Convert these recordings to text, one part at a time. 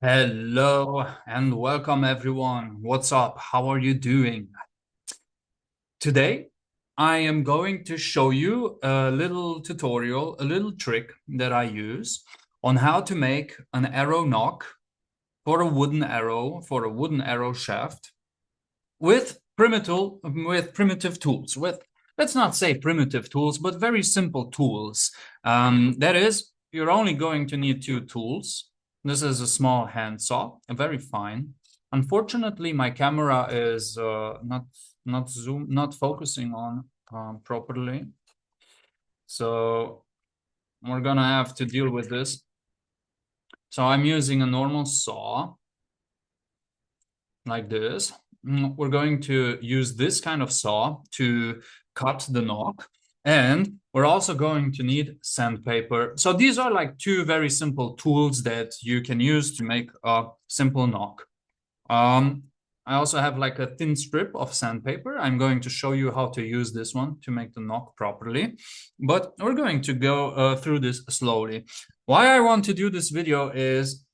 Hello and welcome everyone. What's up? How are you doing? Today, I am going to show you a little tutorial, a little trick that I use on how to make an arrow nock for a wooden arrow shaft with primitive tools. With let's not say primitive tools, but very simple tools. That is, you're only going to need two tools. This is a small handsaw, a very fine. Unfortunately, my camera is not focusing on properly, so we're gonna have to deal with this. So I'm using a normal saw like this. We're going to use this kind of saw to cut the nock. And we're also going to need sandpaper. So these are like two very simple tools that you can use to make a simple nock. Um, I also have like a thin strip of sandpaper. I'm going to show you how to use this one to make the nock properly. But we're going to go through this slowly. Why I want to do this video is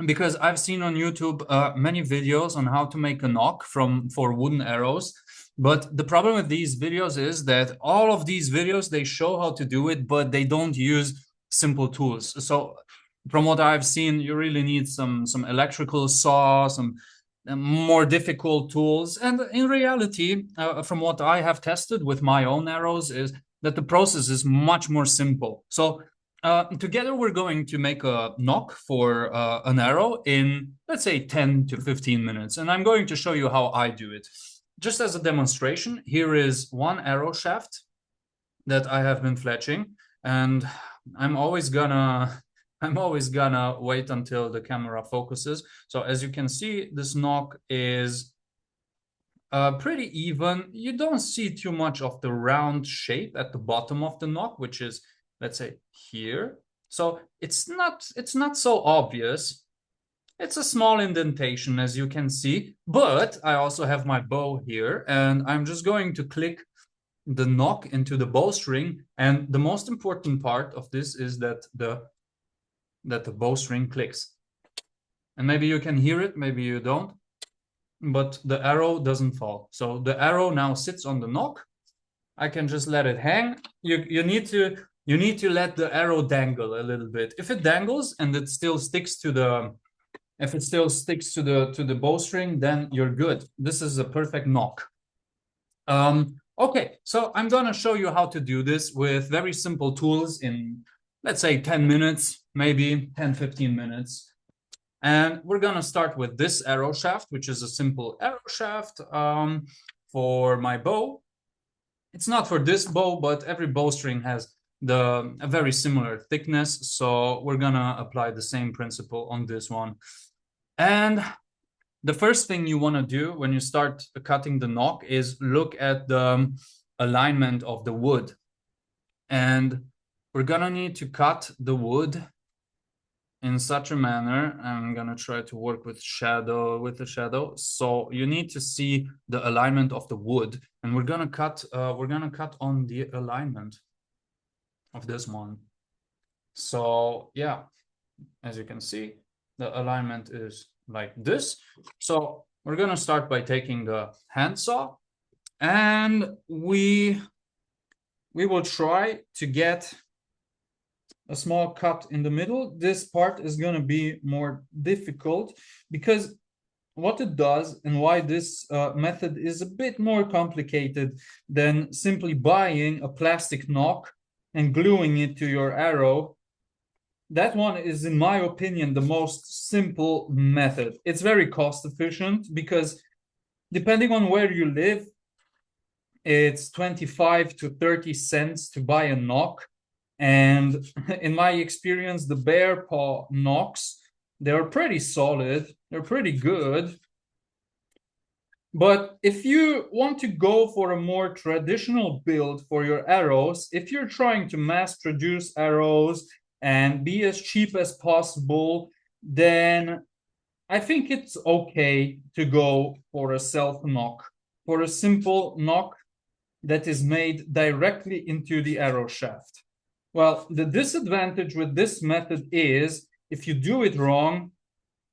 because I've seen on YouTube many videos on how to make a nock for wooden arrows. But the problem with these videos is that all of these videos, they show how to do it, but they don't use simple tools. So from what I've seen, you really need some electrical saw, some more difficult tools. And in reality, from what I have tested with my own arrows, is that the process is much more simple. So together, we're going to make a nock for an arrow in, let's say, 10 to 15 minutes. And I'm going to show you how I do it. Just as a demonstration, here is one arrow shaft that I have been fletching. And I'm always gonna wait until the camera focuses. So as you can see, this nock is pretty even. You don't see too much of the round shape at the bottom of the nock, which is, let's say, here. So it's not so obvious. It's a small indentation, as you can see, but I also have my bow here, and I'm just going to click the nock into the bowstring. And the most important part of this is that the bowstring clicks. And maybe you can hear it, maybe you don't, but the arrow doesn't fall. So the arrow now sits on the nock. I can just let it hang. You need to let the arrow dangle a little bit. If it dangles and it still sticks to the bowstring, then you're good. This is a perfect nock. Okay, so I'm gonna show you how to do this with very simple tools in, let's say, 10 minutes, maybe 10, 15 minutes. And we're gonna start with this arrow shaft, which is a simple arrow shaft for my bow. It's not for this bow, but every bowstring has a very similar thickness. So we're gonna apply the same principle on this one. And the first thing you want to do when you start cutting the nock is look at the alignment of the wood. And we're gonna need to cut the wood in such a manner. I'm gonna try to work with the shadow. So you need to see the alignment of the wood, and we're gonna cut on the alignment of this one. So yeah, as you can see, the alignment is like this. So we're gonna start by taking the handsaw, and we will try to get a small cut in the middle. This part is going to be more difficult because what it does and why this method is a bit more complicated than simply buying a plastic nock and gluing it to your arrow. That one is, in my opinion, the most simple method. It's very cost efficient because depending on where you live, it's 25 to 30 cents to buy a nock. And in my experience, the bear paw nocks, they're pretty solid. They're pretty good. But if you want to go for a more traditional build for your arrows, if you're trying to mass produce arrows and be as cheap as possible, then I think it's okay to go for a self-nock, for a simple nock that is made directly into the arrow shaft. Well, the disadvantage with this method is if you do it wrong,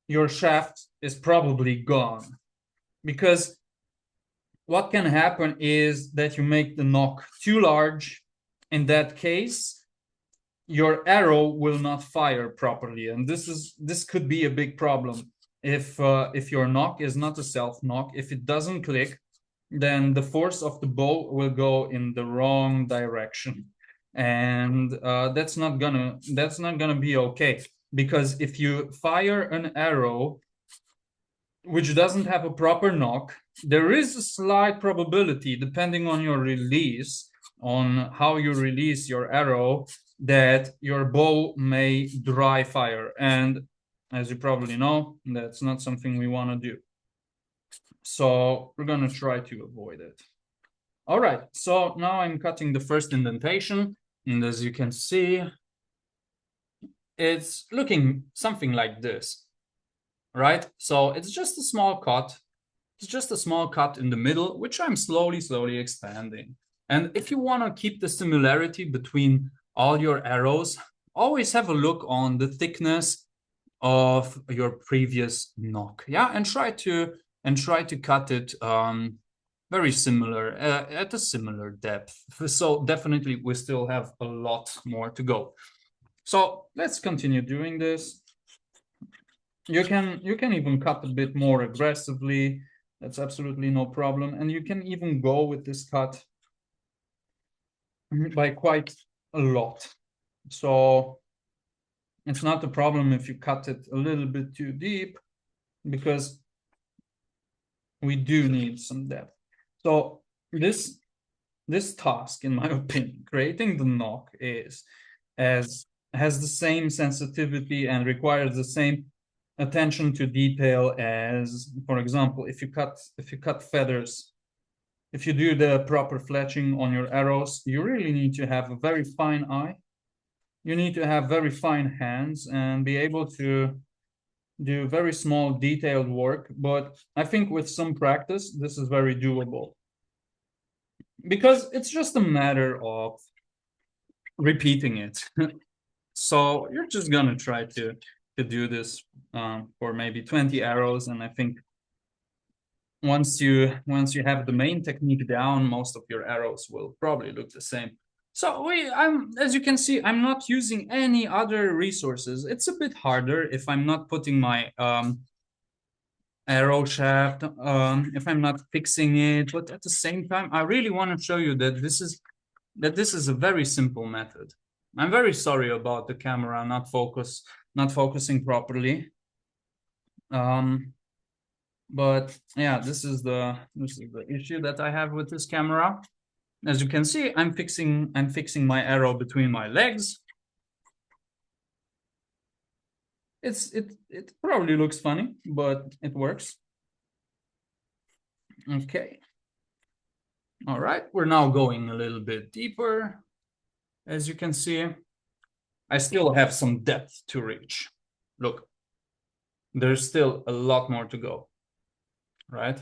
your shaft is probably gone. Because what can happen is that you make the nock too large. In that case, your arrow will not fire properly, and this could be a big problem. If your nock is not a self-nock, if it doesn't click, then the force of the bow will go in the wrong direction, and that's not gonna be okay. Because if you fire an arrow which doesn't have a proper nock, there is a slight probability, depending on your release, on how you release your arrow, that your bow may dry fire. And as you probably know, that's not something we want to do. So we're going to try to avoid it. All right, so now I'm cutting the first indentation. And as you can see, it's looking something like this, right? So it's just a small cut. It's just a small cut in the middle, which I'm slowly expanding. And if you want to keep the similarity between all your arrows, always have a look on the thickness of your previous nock. Yeah, and try to cut it very similar at a similar depth. So definitely we still have a lot more to go. So let's continue doing this. You can even cut a bit more aggressively. That's absolutely no problem. And you can even go with this cut by quite a lot. So it's not a problem if you cut it a little bit too deep, because we do need some depth. So this task, in my opinion, creating the nock, has the same sensitivity and requires the same attention to detail as, for example, if you cut feathers, if you do the proper fletching on your arrows, you really need to have a very fine eye. You need to have very fine hands and be able to do very small detailed work. But I think with some practice, this is very doable, because it's just a matter of repeating it. So you're just gonna try to do this for maybe 20 arrows, and I think once you have the main technique down, most of your arrows will probably look the same. So as you can see, I'm not using any other resources. It's a bit harder if I'm not putting my arrow shaft, if I'm not fixing it, but at the same time, I really want to show you that this is a very simple method. I'm very sorry about the camera not focusing properly. But yeah, this is the issue that I have with this camera. As you can see, I'm fixing my arrow between my legs. It probably looks funny, but it works. Okay. All right, we're now going a little bit deeper. As you can see, I still have some depth to reach. Look, there's still a lot more to go, right?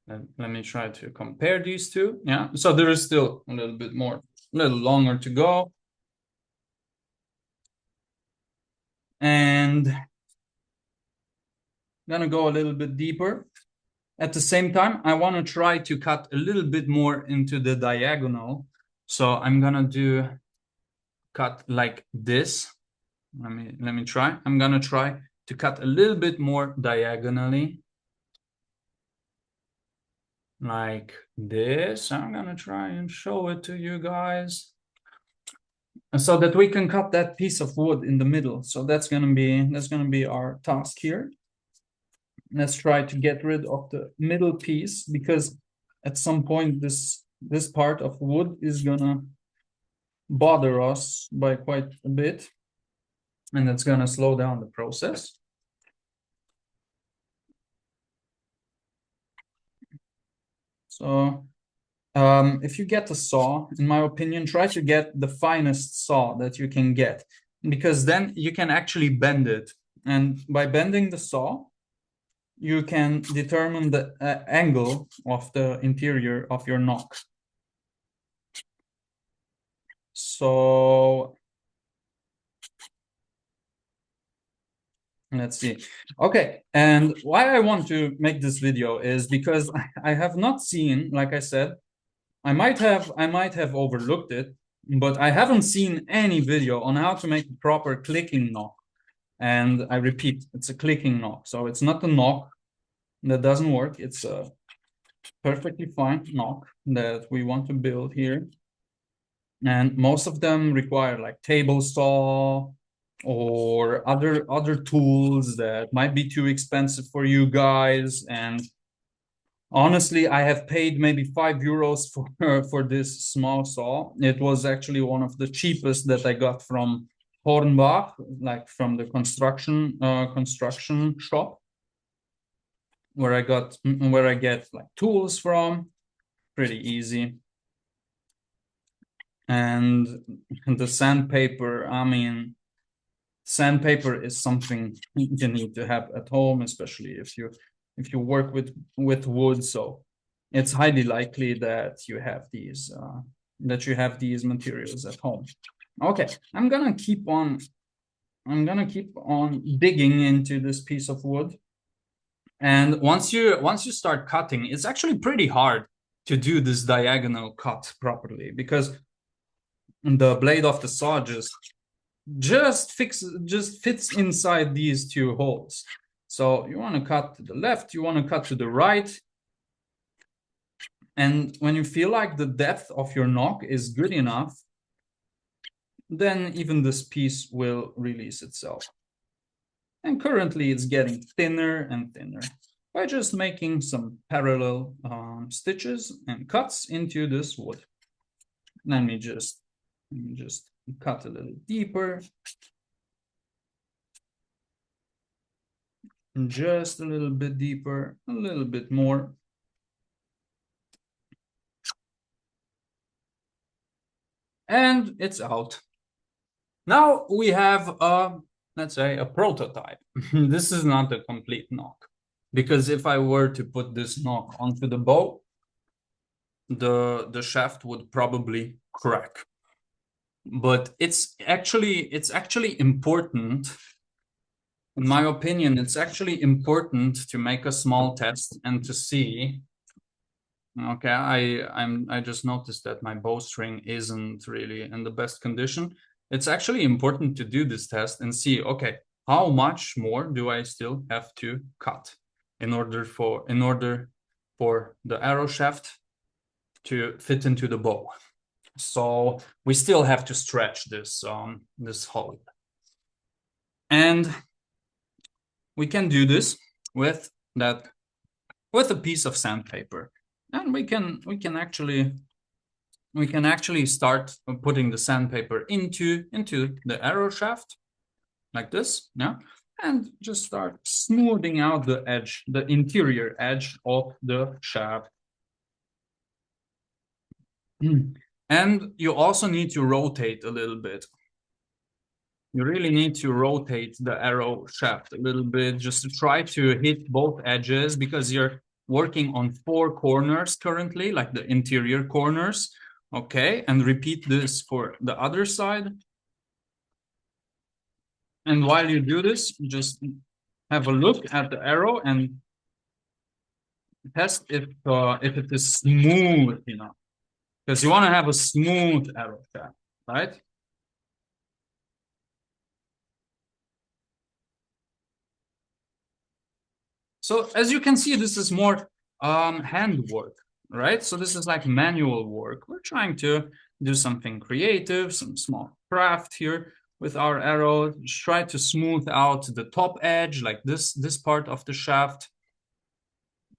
And let me try to compare these two. Yeah, so there is still a little bit more, a little longer to go. And I'm gonna go a little bit deeper. At the same time, I want to try to cut a little bit more into the diagonal. So I'm gonna cut like this. Let me try. I'm gonna try to cut a little bit more diagonally, like this. I'm gonna try and show it to you guys, so that we can cut that piece of wood in the middle. So that's gonna be our task here. Let's try to get rid of the middle piece, because at some point this part of wood is gonna bother us by quite a bit, and it's gonna slow down the process. So if you get a saw, in my opinion, try to get the finest saw that you can get, because then you can actually bend it. And by bending the saw, you can determine the angle of the interior of your nock. So Let's see. Okay, and why I want to make this video is because I have not seen, like I said, I might have overlooked it, but I haven't seen any video on how to make a proper clicking knock. And I repeat, it's a clicking knock. So it's not a knock that doesn't work. It's a perfectly fine knock that we want to build here. And most of them require like table saw or other tools that might be too expensive for you guys. And honestly, I have paid maybe €5 for this small saw. It was actually one of the cheapest that I got from Hornbach, like from the construction shop, where I get like tools from. Pretty easy. And the sandpaper, I mean, sandpaper is something you need to have at home, especially if you work with wood. So it's highly likely that you have these materials at home. Okay, I'm gonna keep on digging into this piece of wood. And once you start cutting, it's actually pretty hard to do this diagonal cut properly because the blade of the saw just fits inside these two holes. So you want to cut to the left, you want to cut to the right. And when you feel like the depth of your knock is good enough, then even this piece will release itself. And currently it's getting thinner and thinner by just making some parallel stitches and cuts into this wood. Let me just cut a little deeper. Just a little bit deeper, a little bit more. And it's out. Now we have let's say a prototype. This is not a complete knock, because if I were to put this knock onto the bow, the shaft would probably crack. But it's actually important. In my opinion, it's actually important to make a small test and to see. Okay, I just noticed that my bowstring isn't really in the best condition. It's actually important to do this test and see, okay, how much more do I still have to cut in order for the arrow shaft to fit into the bow. So we still have to stretch this hole. And we can do this with a piece of sandpaper. And we can actually start putting the sandpaper into the arrow shaft like this, yeah, and just start smoothing out the edge, the interior edge of the shaft. And you also need to rotate a little bit. You really need to rotate the arrow shaft a little bit just to try to hit both edges, because you're working on 4 corners currently, like the interior corners. Okay, and repeat this for the other side. And while you do this, just have a look at the arrow and test if it is smooth enough, because you want to have a smooth arrow shaft, right? So as you can see, this is more handwork, right? So this is like manual work. We're trying to do something creative, some small craft here with our arrow. Try to smooth out the top edge, like this part of the shaft.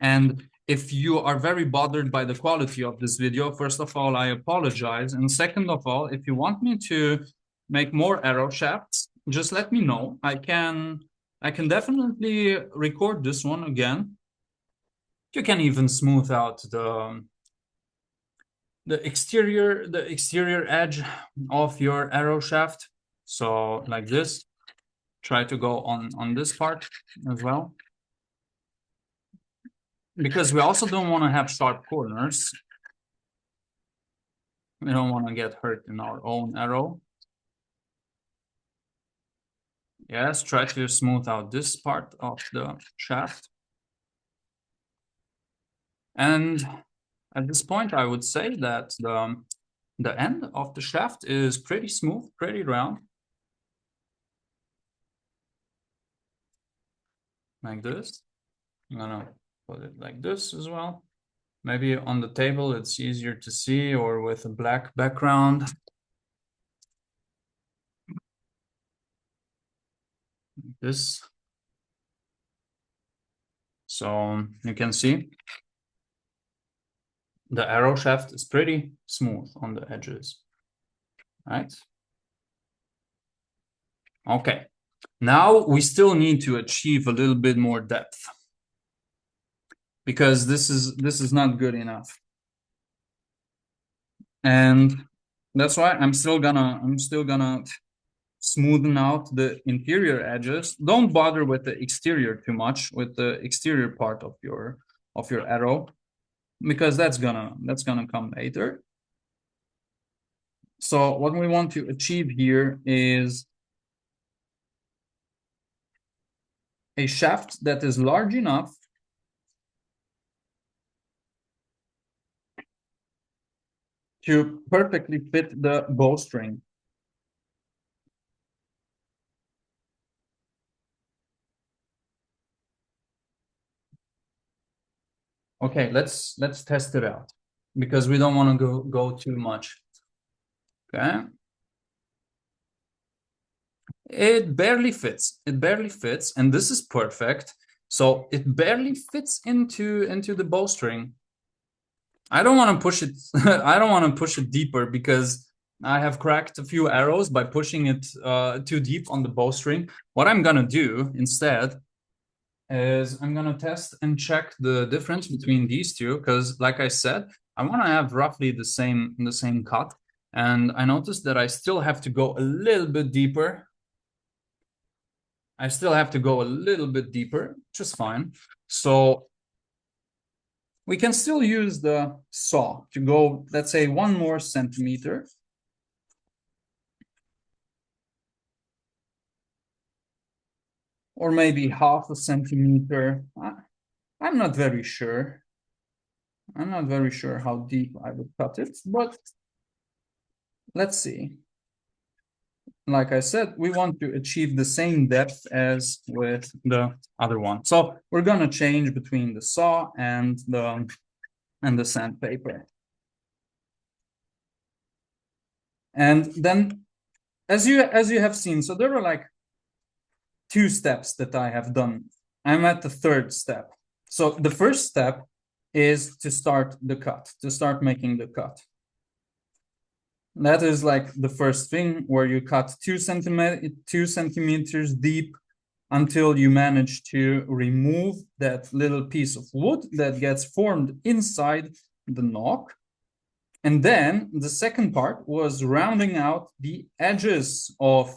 And if you are very bothered by the quality of this video, first of all, I apologize. And second of all, if you want me to make more arrow shafts, just let me know. I can definitely record this one again. You can even smooth out the exterior edge of your arrow shaft. So like this, try to go on this part as well, because we also don't want to have sharp corners. We don't want to get hurt in our own arrow. Yes, try to smooth out this part of the shaft. And at this point, I would say that the end of the shaft is pretty smooth, pretty round. Like this. I'm gonna put it like this as well. Maybe on the table it's easier to see, or with a black background. Like this. So you can see the arrow shaft is pretty smooth on the edges, right? Okay. Now we still need to achieve a little bit more depth, because this is not good enough. And that's why I'm still gonna smoothen out the interior edges. Don't bother with the exterior too much, with the exterior part of your arrow, because that's gonna come later. So what we want to achieve here is a shaft that is large enough to perfectly fit the bowstring. Okay, let's test it out, because we don't want to go too much. Okay. It barely fits. It barely fits, and this is perfect. So it barely fits into the bowstring. I don't want to push it. I don't want to push it deeper, because I have cracked a few arrows by pushing it too deep on the bowstring. What I'm gonna do instead is I'm gonna test and check the difference between these two, because, like I said, I want to have roughly the same cut, and I noticed that I still have to go a little bit deeper. I still have to go a little bit deeper, which is fine. So we can still use the saw to go, let's say, 1 more centimeter. Or maybe half a centimeter. I'm not very sure. I'm not very sure how deep I would cut it, but let's see. Like I said, we want to achieve the same depth as with the other one. So we're gonna change between the saw and the sandpaper. And then, as you have seen, so there are like 2 steps that I have done. I'm at the 3rd step. So the first step is to start the cut, to start making the cut. That is like the first thing, where you cut 2 centimeters deep until you manage to remove that little piece of wood that gets formed inside the nock. And then the second part was rounding out the edges of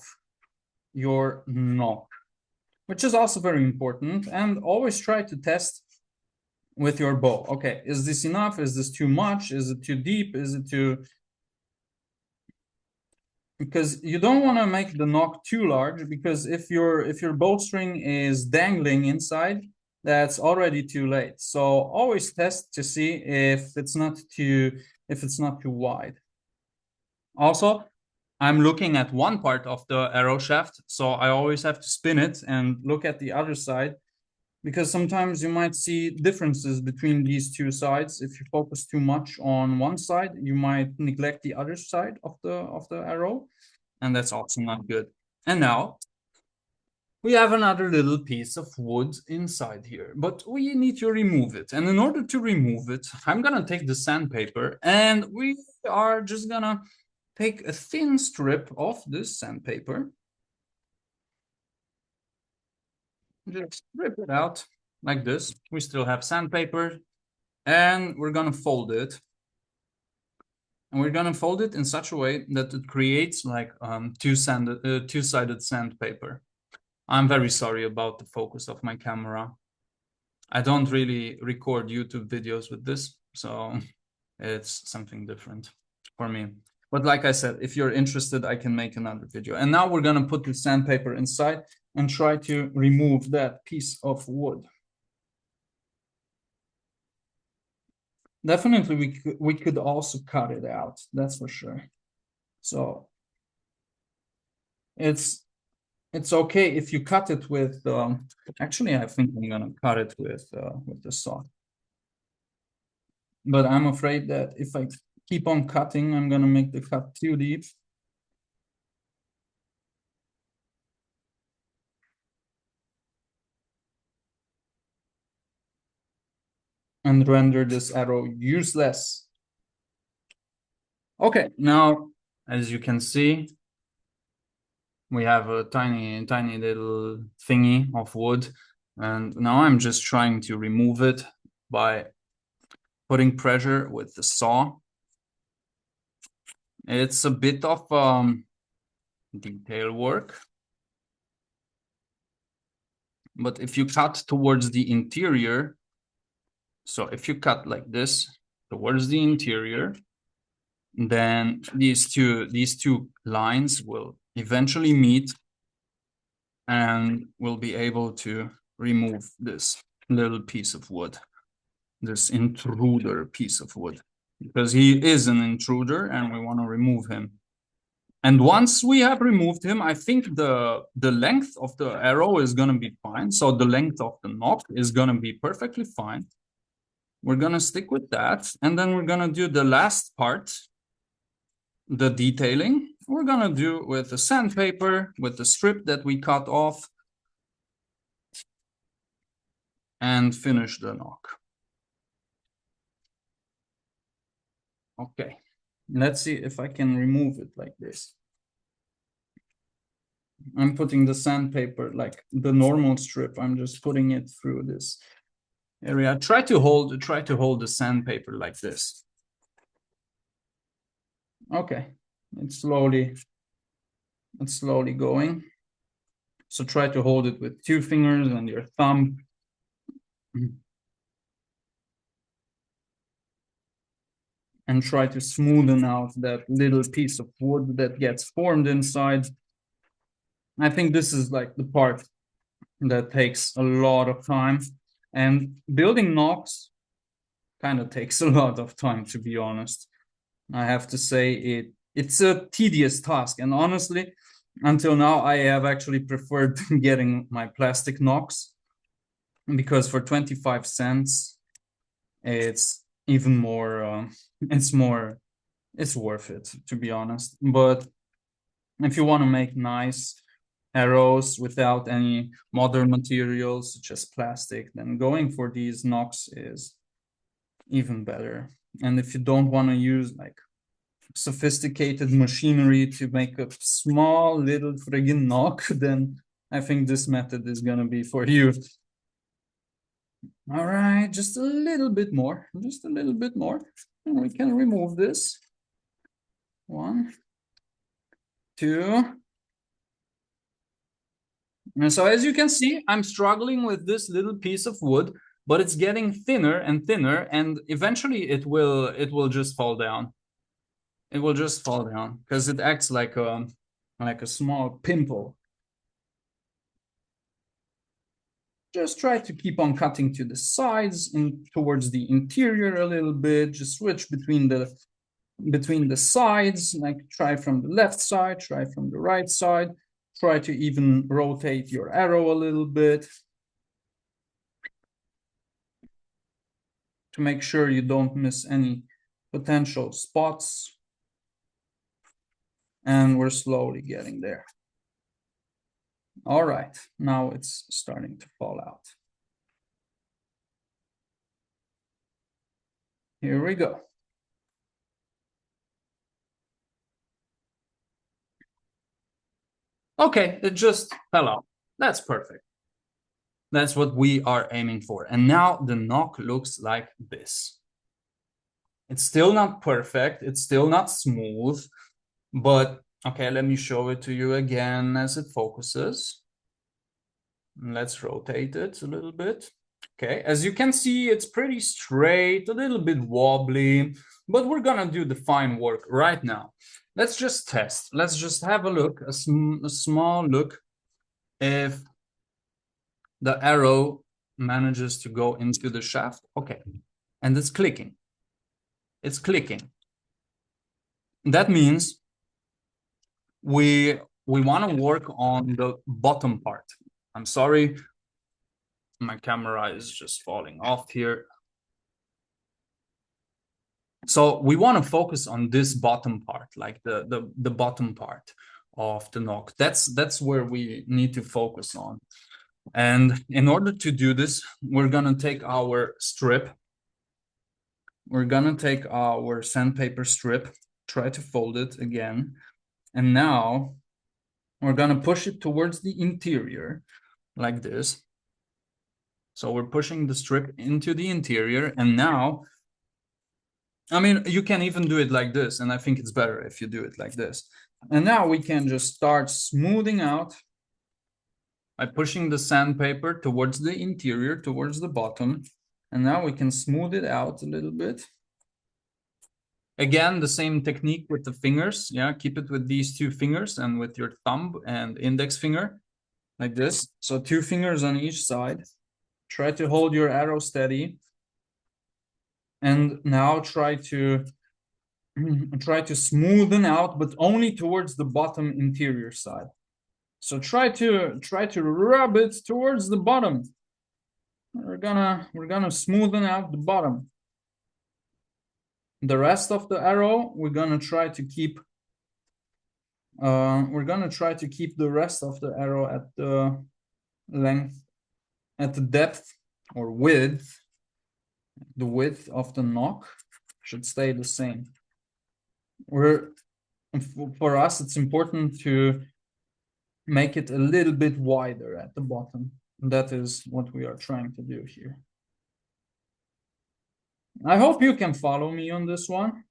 your nock, which is also very important. And always try to test with your bow. Okay, is this enough? Is this too much? Is it too deep? Is it too... Because you don't want to make the nock too large, because if your bowstring is dangling inside, that's already too late. So always test to see if it's not too wide. Also, I'm looking at one part of the arrow shaft, so I always have to spin it and look at the other side, because sometimes you might see differences between these 2 sides. If you focus too much on one side, you might neglect the other side of the arrow, and that's also not good. And now we have another little piece of wood inside here, but we need to remove it. And in order to remove it, I'm gonna take the sandpaper, and we are just gonna take a thin strip of this sandpaper. Just rip it out like this. We still have sandpaper, and we're gonna fold it. And we're gonna fold it in such a way that it creates like two-sided sandpaper. I'm very sorry about the focus of my camera. I don't really record YouTube videos with this, so it's something different for me. But like I said, if you're interested, I can make another video. And now we're gonna put the sandpaper inside, and try to remove that piece of wood. Definitely, we could also cut it out, that's for sure. So it's okay if you cut it with, actually, I think I'm gonna cut it with the saw. But I'm afraid that if I keep on cutting, I'm gonna make the cut too deep. And render this arrow useless. Okay, now, as you can see, we have a tiny, tiny little thingy of wood. And now I'm just trying to remove it by putting pressure with the saw. It's a bit of detail work. But if you cut towards the interior, so if you cut like this towards the interior, then these two lines will eventually meet, and we'll be able to remove this little piece of wood, this intruder piece of wood, because he is an intruder and we want to remove him. And once we have removed him, I think the length of the arrow is going to be fine. So the length of the knock is going to be perfectly fine. We're going to stick with that. And then we're going to do the last part, the detailing. We're going to do with the sandpaper, with the strip that we cut off, and finish the knock. Okay, let's see if I can remove it like this. I'm putting the sandpaper like the normal strip. I'm just putting it through this area. Try to hold the sandpaper like this. Okay, it's slowly going. So try to hold it with 2 fingers and your thumb. And try to smoothen out that little piece of wood that gets formed inside. I think this is like the part that takes a lot of time. And building nocks kind of takes a lot of time, to be honest. I have to say it's a tedious task. And honestly, until now, I have actually preferred getting my plastic nocks, because for 25 cents, it's even more, it's worth it, to be honest. But if you want to make nice arrows without any modern materials such as plastic, then going for these nocks is even better. And if you don't want to use like sophisticated machinery to make a small little friggin' knock, then I think this method is gonna be for you. All right, just a little bit more, and we can remove this. 1, 2. And so as you can see, I'm struggling with this little piece of wood, but it's getting thinner and thinner, and eventually it will just fall down. It will just fall down because it acts like a small pimple. Just try to keep on cutting to the sides and towards the interior a little bit. Just switch between the sides, like try from the left side, try from the right side. Try to even rotate your arrow a little bit to make sure you don't miss any potential spots. And we're slowly getting there. All right, now it's starting to fall out. Here we go. Okay, it just fell out. That's perfect. That's what we are aiming for. And now the knock looks like this. It's still not perfect. It's still not smooth, but okay, let me show it to you again as it focuses. Let's rotate it a little bit. Okay, as you can see, it's pretty straight, a little bit wobbly, but we're gonna do the fine work right now. Let's just test. Let's just have a look, a small look if the arrow manages to go into the shaft, okay, and it's clicking. It's clicking. That means we want to work on the bottom part. I'm sorry, my camera is just falling off here. So we want to focus on this bottom part, like the bottom part of the knock. That's where we need to focus on. And in order to do this, we're gonna take our strip. We're gonna take our sandpaper strip, try to fold it again. And now we're gonna push it towards the interior like this. So we're pushing the strip into the interior, and now, I mean, you can even do it like this, and I think it's better if you do it like this. And now we can just start smoothing out by pushing the sandpaper towards the interior, towards the bottom. And now we can smooth it out a little bit. Again, the same technique with the fingers. Yeah, keep it with these two fingers and with your thumb and index finger, like this. So 2 fingers on each side. Try to hold your arrow steady. And now try to smoothen out, but only towards the bottom interior side. So try to rub it towards the bottom. We're gonna smoothen out the bottom. The rest of the arrow, we're gonna try to keep the rest of the arrow at the length, at the depth or width. The width of the knock should stay the same. For us, it's important to make it a little bit wider at the bottom. That is what we are trying to do here. I hope you can follow me on this one.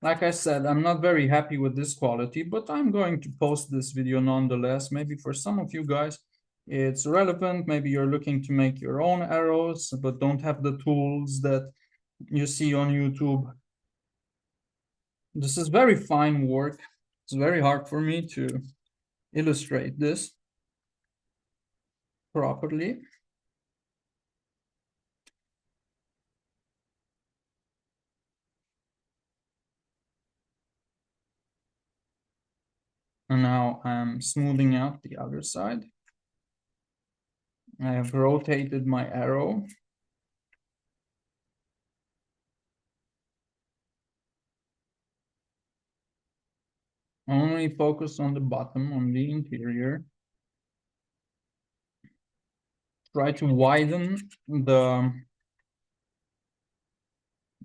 Like I said, I'm not very happy with this quality, but I'm going to post this video nonetheless. Maybe for some of you guys, it's relevant. Maybe you're looking to make your own arrows, but don't have the tools that you see on YouTube. This is very fine work. It's very hard for me to illustrate this properly. And now I'm smoothing out the other side. I have rotated my arrow. Only focus on the bottom, on the interior. Try to widen the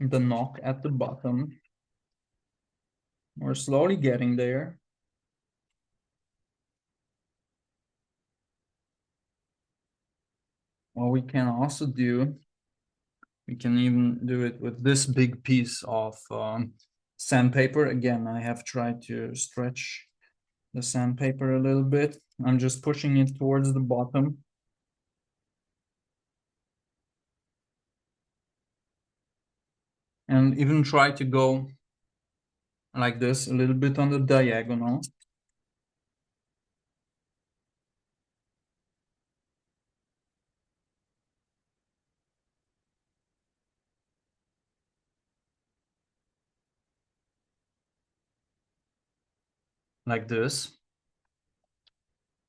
knock at the bottom. We're slowly getting there. What we can also do, we can even do it with this big piece of sandpaper. Again, I have tried to stretch the sandpaper a little bit. I'm just pushing it towards the bottom. And even try to go like this, a little bit on the diagonal. Like this.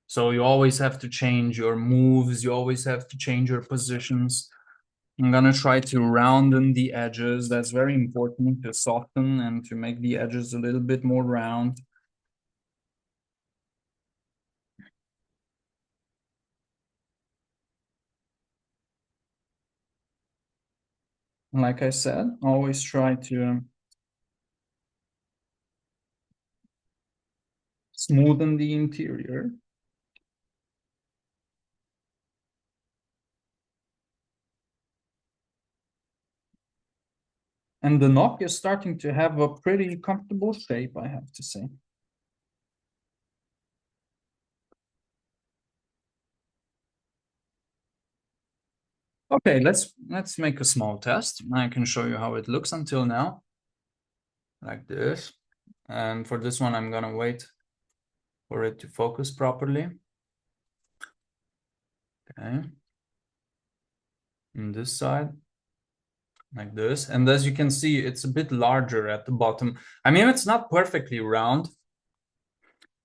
So you always have to change your moves. You always have to change your positions. I'm gonna try to rounden the edges. That's very important, to soften and to make the edges a little bit more round. Like I said, always try to smoothen the interior. And the knock is starting to have a pretty comfortable shape, I have to say. Okay, let's make a small test. I can show you how it looks until now. Like this. And for this one, I'm gonna wait for it to focus properly. Okay. And this side, like this. And as you can see, it's a bit larger at the bottom. I mean, it's not perfectly round,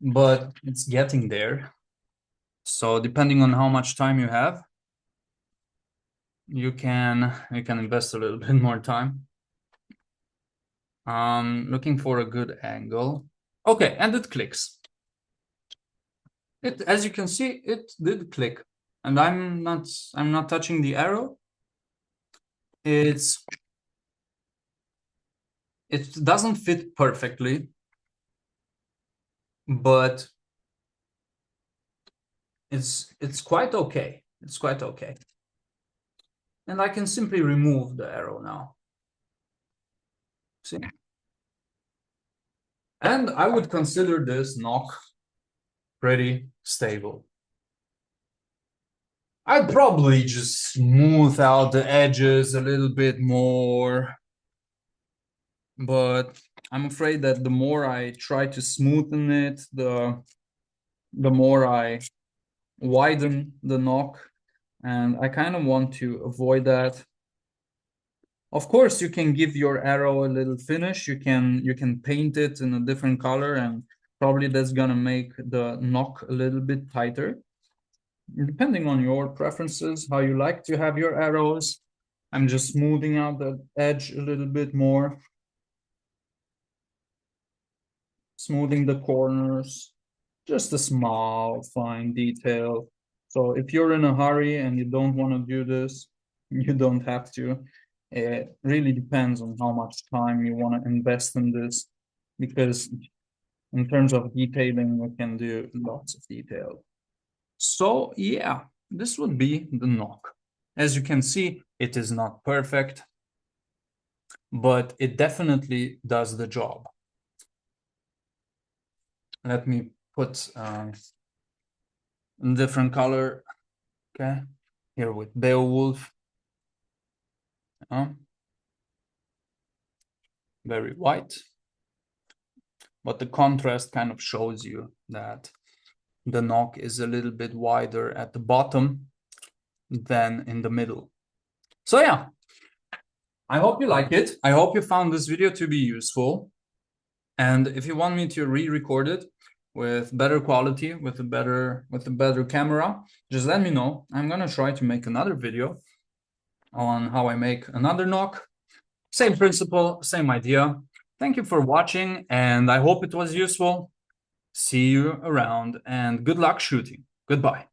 but it's getting there. So depending on how much time you have, you can invest a little bit more time. Looking for a good angle. Okay, and it clicks. It, as you can see, it did click. And I'm not touching the arrow. It doesn't fit perfectly, but it's quite okay. It's quite okay. And I can simply remove the arrow now. See? And I would consider this knock pretty stable. I'd probably just smooth out the edges a little bit more, but I'm afraid that the more I try to smoothen it, the more I widen the knock, and I kind of want to avoid that. Of course, you can give your arrow a little finish. You can paint it in a different color, and probably that's gonna make the knock a little bit tighter. Depending on your preferences, how you like to have your arrows. I'm just smoothing out the edge a little bit more, smoothing the corners, just a small fine detail. So if you're in a hurry and you don't want to do this, you don't have to. It really depends on how much time you want to invest in this, because in terms of detailing, you can do lots of detail. So yeah, this would be the knock. As you can see, it is not perfect, but it definitely does the job. Let me put a different color. Okay, here with Beowulf. Very white, but the contrast kind of shows you that the knock is a little bit wider at the bottom than in the middle. So yeah, I hope you like it. I hope you found this video to be useful. And if you want me to re-record it with better quality, with a better camera, just let me know. I'm gonna try to make another video on how I make another knock. Same principle, same idea. Thank you for watching, and I hope it was useful. See you around, and good luck shooting. Goodbye.